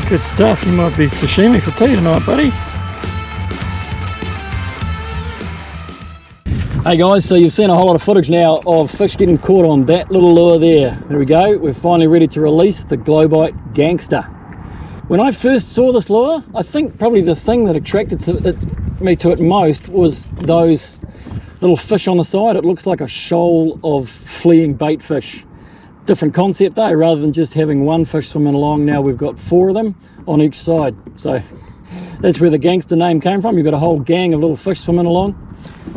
Good stuff. You might be sashimi for tea tonight, buddy. Hey guys, so you've seen a whole lot of footage now of fish getting caught on that little lure there. There we go. We're finally ready to release the Glowbite Gangsta. When I first saw this lure, I think probably the thing that attracted me to it most was those little fish on the side. It looks like a shoal of fleeing bait fish. Different concept though, rather than just having one fish swimming along, now we've got 4 of them on each side. So that's where the Gangsta name came from. You've got a whole gang of little fish swimming along.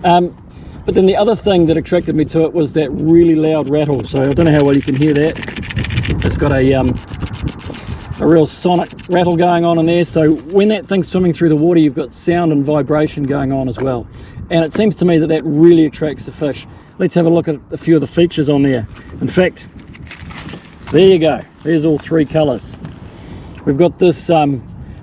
But then the other thing that attracted me to it was that really loud rattle. So I don't know how well you can hear that. It's got a real sonic rattle going on in there. So when that thing's swimming through the water, you've got sound and vibration going on as well. And it seems to me that that really attracts the fish. Let's have a look at a few of the features on there. In fact, there you go. There's all 3 colours. We've got this, what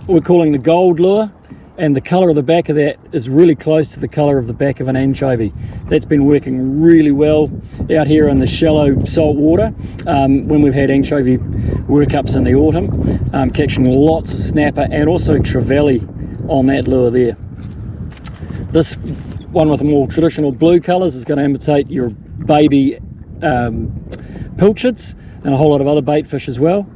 we're calling the gold lure, and the colour of the back of that is really close to the colour of the back of an anchovy. That's been working really well out here in the shallow salt water when we've had anchovy workups in the autumn, catching lots of snapper and also trevally on that lure there. This one with the more traditional blue colours is going to imitate your baby pilchards and a whole lot of other bait fish as well.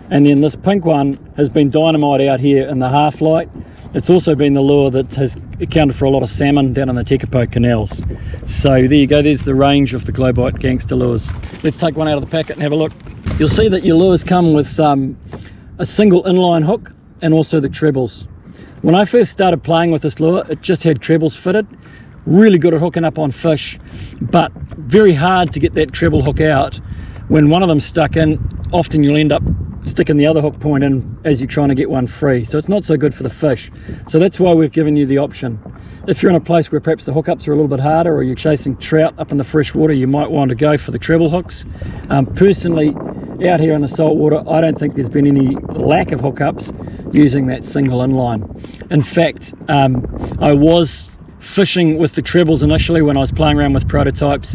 And then this pink one has been dynamite out here in the half light. It's also been the lure that has accounted for a lot of salmon down in the Tekapo canals. So there you go, there's the range of the Glowbite Gangsta lures. Let's take one out of the packet and have a look. You'll see that your lures come with a single inline hook and also the trebles. When I first started playing with this lure, it just had trebles fitted. Really good at hooking up on fish, but very hard to get that treble hook out. When one of them stuck in, often you'll end up sticking the other hook point in as you're trying to get one free. So it's not so good for the fish. So that's why we've given you the option. If you're in a place where perhaps the hookups are a little bit harder, or you're chasing trout up in the freshwater, you might want to go for the treble hooks. Personally, out here in the saltwater, I don't think there's been any lack of hookups using that single inline. In fact, I was fishing with the trebles initially when I was playing around with prototypes,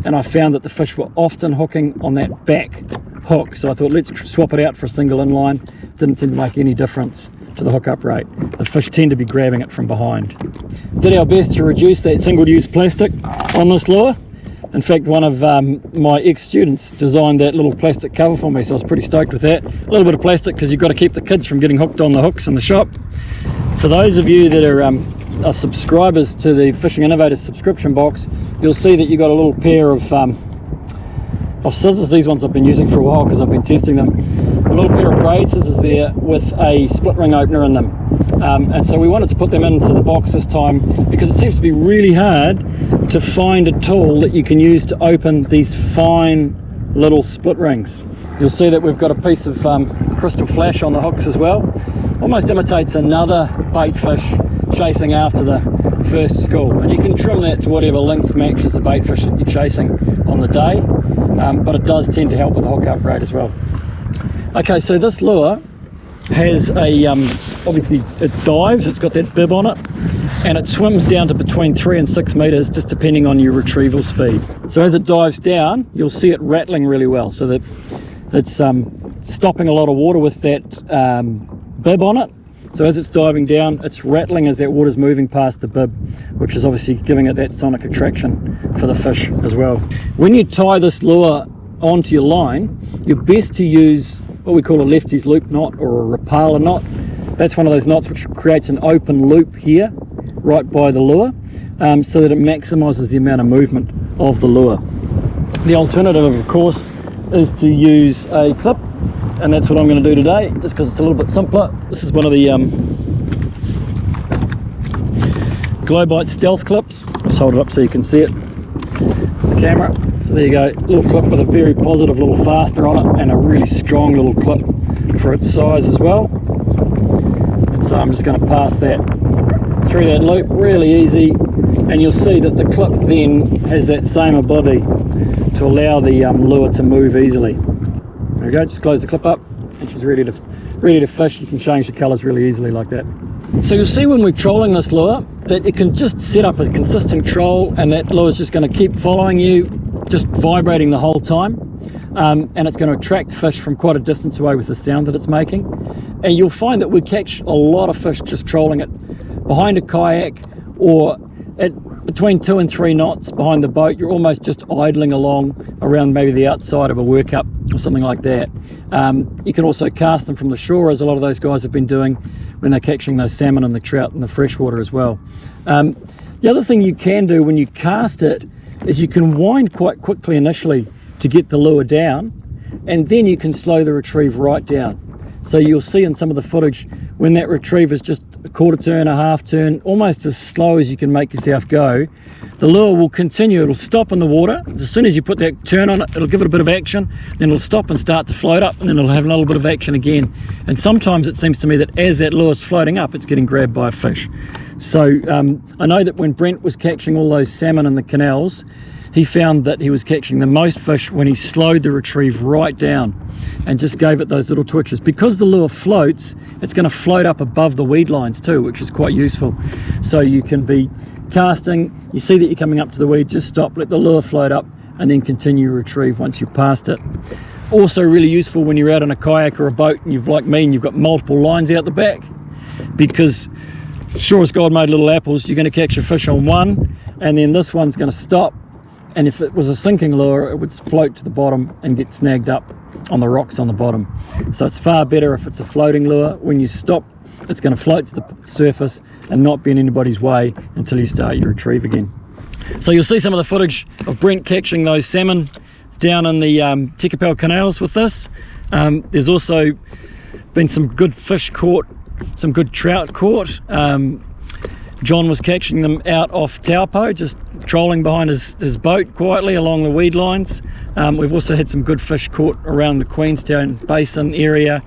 and I found that the fish were often hooking on that back hook. So I thought, let's swap it out for a single inline. Didn't seem to make any difference to the hookup rate. The fish tend to be grabbing it from behind. Did our best to reduce that single-use plastic on this lure. In fact, one of my ex-students designed that little plastic cover for me, so I was pretty stoked with that. A little bit of plastic because you've got to keep the kids from getting hooked on the hooks in the shop. For those of you that are subscribers to the Fishing Innovators subscription box, you'll see that you've got a little pair of scissors. These ones I've been using for a while because I've been testing them. A little pair of braid scissors there with a split ring opener in them. And so we wanted to put them into the box this time because it seems to be really hard to find a tool that you can use to open these fine little split rings. You'll see that we've got a piece of crystal flash on the hooks as well. Almost imitates another bait fish chasing after the first school, and you can trim that to whatever length matches the bait fish that you're chasing on the day, but it does tend to help with the hookup rate as well. Okay, so this lure has a obviously it dives, it's got that bib on it, and it swims down to between 3 and 6 meters just depending on your retrieval speed. So as it dives down, you'll see it rattling really well, so that it's stopping a lot of water with that bib on it. So as it's diving down, it's rattling as that water's moving past the bib, which is obviously giving it that sonic attraction for the fish as well. When you tie this lure onto your line, you're best to use what we call a lefty's loop knot or a Rapala knot. That's one of those knots which creates an open loop here, right by the lure, so that it maximizes the amount of movement of the lure. The alternative, of course, is to use a clip, and that's what I'm going to do today, just because it's a little bit simpler. This is one of the Glowbite stealth clips. Let's hold it up so you can see it with the camera. So there you go, little clip with a very positive little fastener on it and a really strong little clip for its size as well. And so I'm just going to pass that through that loop really easy, and you'll see that the clip then has that same body to allow the lure to move easily. There we go, just close the clip up and she's ready to fish. You can change the colours really easily like that. So you'll see when we're trolling this lure that it can just set up a consistent troll, and that lure is just going to keep following you, just vibrating the whole time. and it's going to attract fish from quite a distance away with the sound that it's making. And you'll find that we catch a lot of fish just trolling it behind a kayak, or at between 2 and 3 knots behind the boat. You're almost just idling along around maybe the outside of a workup or something like that. You can also cast them from the shore, as a lot of those guys have been doing when they're catching those salmon and the trout in the freshwater as well. The other thing you can do when you cast it is you can wind quite quickly initially to get the lure down, and then you can slow the retrieve right down. So you'll see in some of the footage when that retrieve is just a quarter turn, a half turn, almost as slow as you can make yourself go, the lure will continue. It'll stop in the water. As soon as you put that turn on it, it'll give it a bit of action, then it'll stop and start to float up, and then it'll have a little bit of action again. And sometimes it seems to me that as that lure is floating up, it's getting grabbed by a fish. So I know that when Brent was catching all those salmon in the canals, he found that he was catching the most fish when he slowed the retrieve right down and just gave it those little twitches. Because the lure floats, it's going to float up above the weed lines too, which is quite useful. So you can be casting, you see that you're coming up to the weed, just stop, let the lure float up, and then continue retrieve once you've passed it. Also really useful when you're out on a kayak or a boat and you've, like me, and you've got multiple lines out the back, because sure as God made little apples, you're going to catch a fish on one, and then this one's going to stop. And if it was a sinking lure, it would float to the bottom and get snagged up on the rocks on the bottom. So it's far better if it's a floating lure. When you stop, it's going to float to the surface and not be in anybody's way until you start your retrieve again. So you'll see some of the footage of Brent catching those salmon down in the Tekapo canals with this. There's also been some good fish caught, some good trout caught. John was catching them out off Tekapo, just trolling behind his boat quietly along the weed lines. We've also had some good fish caught around the Queenstown Basin area,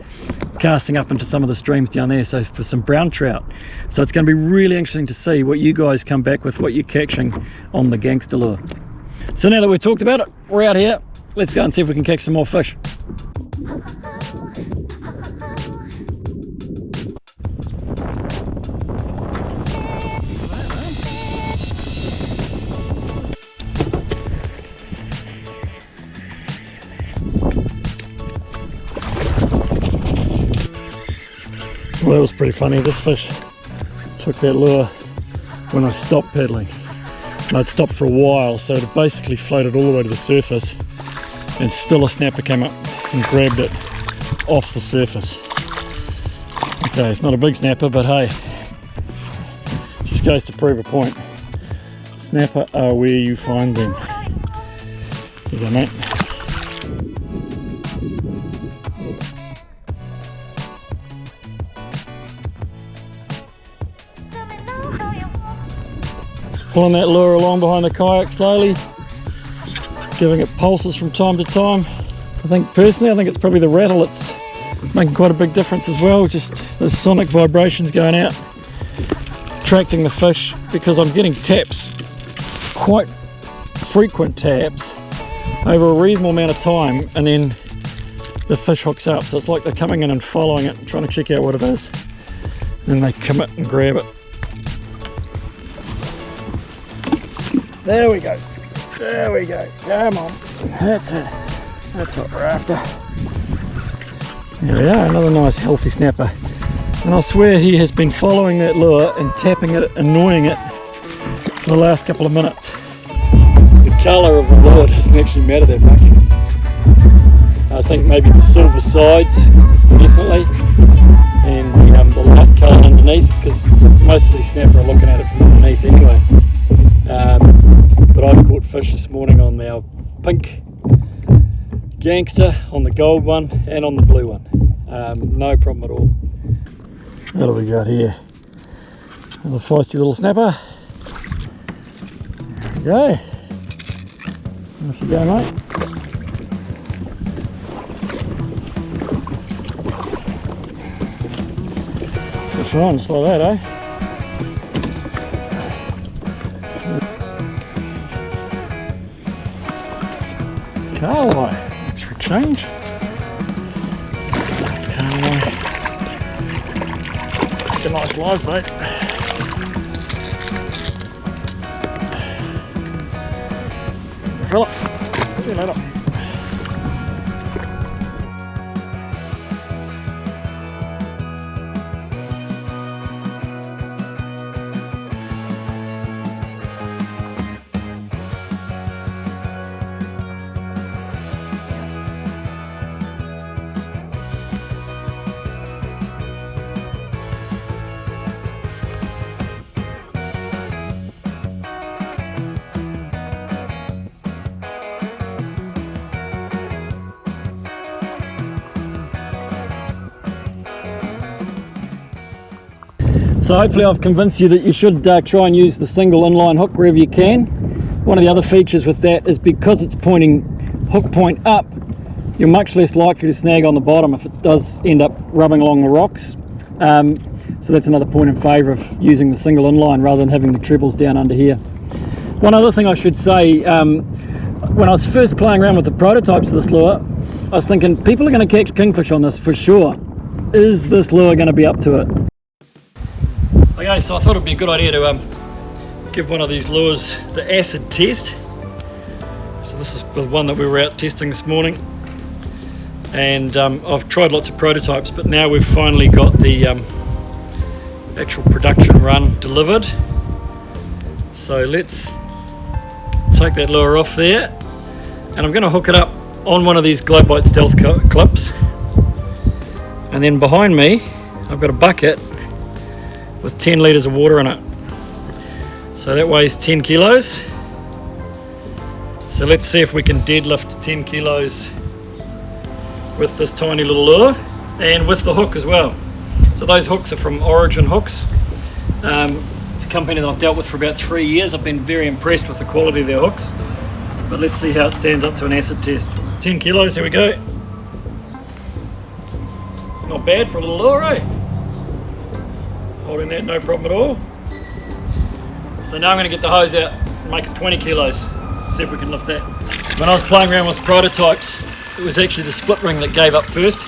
casting up into some of the streams down there, so for some brown trout. So it's going to be really interesting to see what you guys come back with, what you're catching on the Gangsta Lure. So now that we've talked about it, we're out here. Let's go and see if we can catch some more fish. Well, that was pretty funny. This fish took that lure when I stopped paddling, and I'd stopped for a while, so it basically floated all the way to the surface, and still a snapper came up and grabbed it off the surface. Okay, it's not a big snapper, but hey, just goes to prove a point. Snapper are where you find them. Here you go, mate. Pulling that lure along behind the kayak slowly, giving it pulses from time to time. I think it's probably the rattle that's making quite a big difference as well, just the sonic vibrations going out, attracting the fish, because I'm getting taps, quite frequent taps, over a reasonable amount of time, and then the fish hooks up. So it's like they're coming in and following it, trying to check out what it is, and then they commit and grab it. There we go. There we go. Come on. That's it. That's what we're after. There we are, another nice healthy snapper. And I swear he has been following that lure and tapping it, annoying it for the last couple of minutes. The colour of the lure doesn't actually matter that much. I think maybe the silver sides, definitely, and the light colour underneath, because most of these snapper are looking at it from underneath anyway. But I've caught fish this morning on our pink Gangster, on the gold one, and on the blue one. No problem at all. What do we got here? Another feisty little snapper. There we go. Off you go, mate. Fish on just like that, eh? Carway, thanks for a change. Carway. It's a nice live bait. Fella, see you later. So hopefully I've convinced you that you should try and use the single inline hook wherever you can. One of the other features with that is because it's pointing hook point up, you're much less likely to snag on the bottom if it does end up rubbing along the rocks. So that's another point in favour of using the single inline rather than having the trebles down under here. One other thing I should say, when I was first playing around with the prototypes of this lure, I was thinking people are going to catch kingfish on this for sure. Is this lure going to be up to it? Okay, so I thought it'd be a good idea to give one of these lures the acid test. So this is the one that we were out testing this morning, and I've tried lots of prototypes, but now we've finally got the actual production run delivered. So let's take that lure off there, and I'm going to hook it up on one of these Glowbite stealth clips, and then behind me I've got a bucket with 10 litres of water in it. So that weighs 10 kilos. So let's see if we can deadlift 10 kilos with this tiny little lure, and with the hook as well. So those hooks are from Origin Hooks. It's a company that I've dealt with for about 3 years. I've been very impressed with the quality of their hooks. But let's see how it stands up to an acid test. 10 kilos, here we go. Not bad for a little lure, eh? Holding that, no problem at all. So now I'm going to get the hose out and make it 20 kilos. See if we can lift that. When I was playing around with prototypes, it was actually the split ring that gave up first.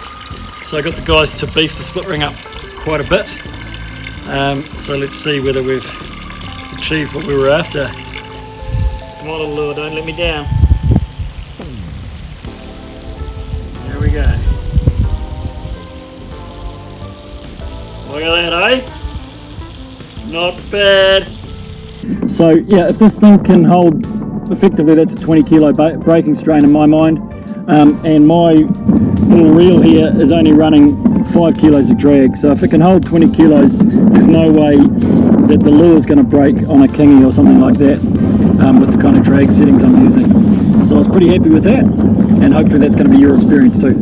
So I got the guys to beef the split ring up quite a bit. So let's see whether we've achieved what we were after. Come on, little lure, don't let me down. There we go. Look at that, eh? Not bad. So yeah, if this thing can hold, effectively that's a 20 kilo braking strain in my mind, and my little reel here is only running 5 kilos of drag, so if it can hold 20 kilos, there's no way that the lure is going to break on a kingy or something like that, with the kind of drag settings I'm using. So I was pretty happy with that, and hopefully that's going to be your experience too.